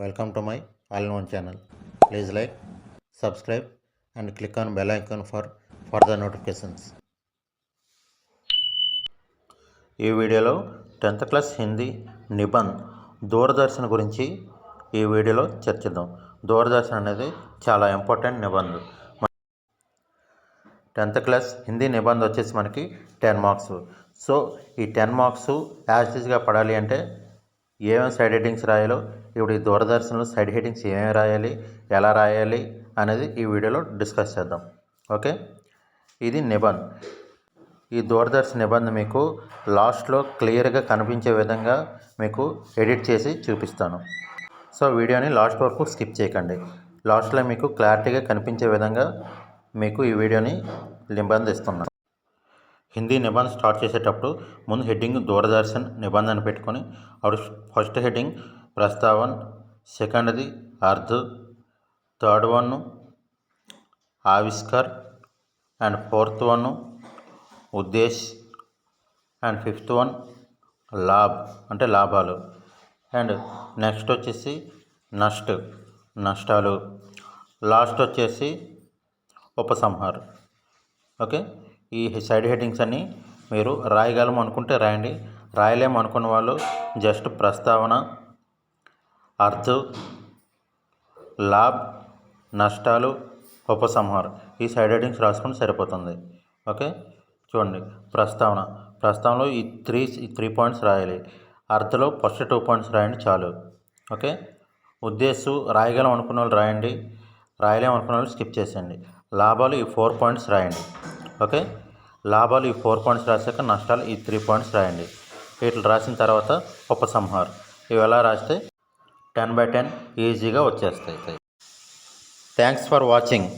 Welcome to my all-in-one channel. Please like, subscribe and click on bell icon for further notifications. ఈ వీడియోలో 10th class Hindi నిబంధ్ Doordarshan గురించి ఈ వీడియోలో చర్చిద్దాం. దూరదర్శన్ అనేది చాలా ఇంపార్టెంట్ నిబంధ్. 10th క్లాస్ హిందీ నిబంధ్ వచ్చేసి మనకి 10 మార్క్స్. సో ఈ 10 మార్క్స్ యాజ్ ఈజ్గా పడాలి అంటే ఏమేమి సైడ్ హెడ్డింగ్స్ రాయాలో, ఇప్పుడు ఈ దూరదర్శన్లో సైడ్ హెడ్డింగ్స్ ఏమేమి రాయాలి, ఎలా రాయాలి అనేది ఈ వీడియోలో డిస్కస్ చేద్దాం. ఓకే, ఇది నిబంధ్. ఈ దూరదర్శన్ నిబంధ్ మీకు లాస్ట్లో క్లియర్గా కనిపించే విధంగా మీకు ఎడిట్ చేసి చూపిస్తాను. సో వీడియోని లాస్ట్ వరకు స్కిప్ చేయకండి. లాస్ట్లో మీకు క్లారిటీగా కనిపించే విధంగా మీకు ఈ వీడియోని నిబంధ్ ఇస్తున్నాను. హిందీ నిబంధ్ స్టార్ట్ చేసేటప్పుడు ముందు హెడ్డింగ్ దూరదర్శన్ నిబంధ్ అని పెట్టుకొని అప్పుడు ఫస్ట్ హెడ్డింగ్ ప్రస్తావన్, సెకండ్ది అర్ధ్, థర్డ్ వన్ ఆవిష్కర్ అండ్ ఫోర్త్ వన్ ఉద్దేశ్ అండ్ ఫిఫ్త్ వన్ లాభ్ అంటే లాభాలు అండ్ నెక్స్ట్ వచ్చేసి నష్టాలు, లాస్ట్ వచ్చేసి ఉపసంహార్. ఓకే, ఈ సైడ్ హెడ్డింగ్స్ అన్నీ మీరు రాయగలం అనుకుంటే రాయండి, రాయలేము అనుకున్న వాళ్ళు జస్ట్ ప్రస్తావన, అర్ధ్, లాభ్, నష్టాలు, ఉపసంహార్ ఈ సైడ్ హెడ్డింగ్స్ రాసుకుంటే సరిపోతుంది. ఓకే, చూడండి. ప్రస్తావనలో ఈ త్రీ పాయింట్స్ రాయాలి. అర్ధలో ఫస్ట్ 2 పాయింట్స్ రాయండి చాలు. ఓకే, ఉద్దేశం రాయగలం అనుకున్న వాళ్ళు రాయండి, రాయలేము అనుకున్న వాళ్ళు స్కిప్ చేసేయండి. లాభాలు ఈ 4 పాయింట్స్ రాయండి. ఓకే, లాభాలు ఈ 4 పాయింట్స్ రాశాక నష్టాలు ఈ 3 పాయింట్స్ రాయండి. వీటిని రాసిన తర్వాత ఉపసంహార్ ఇవి ఎలా రాస్తే 10/10 ఈజీగా వచ్చేస్తాయి. Thanks for watching.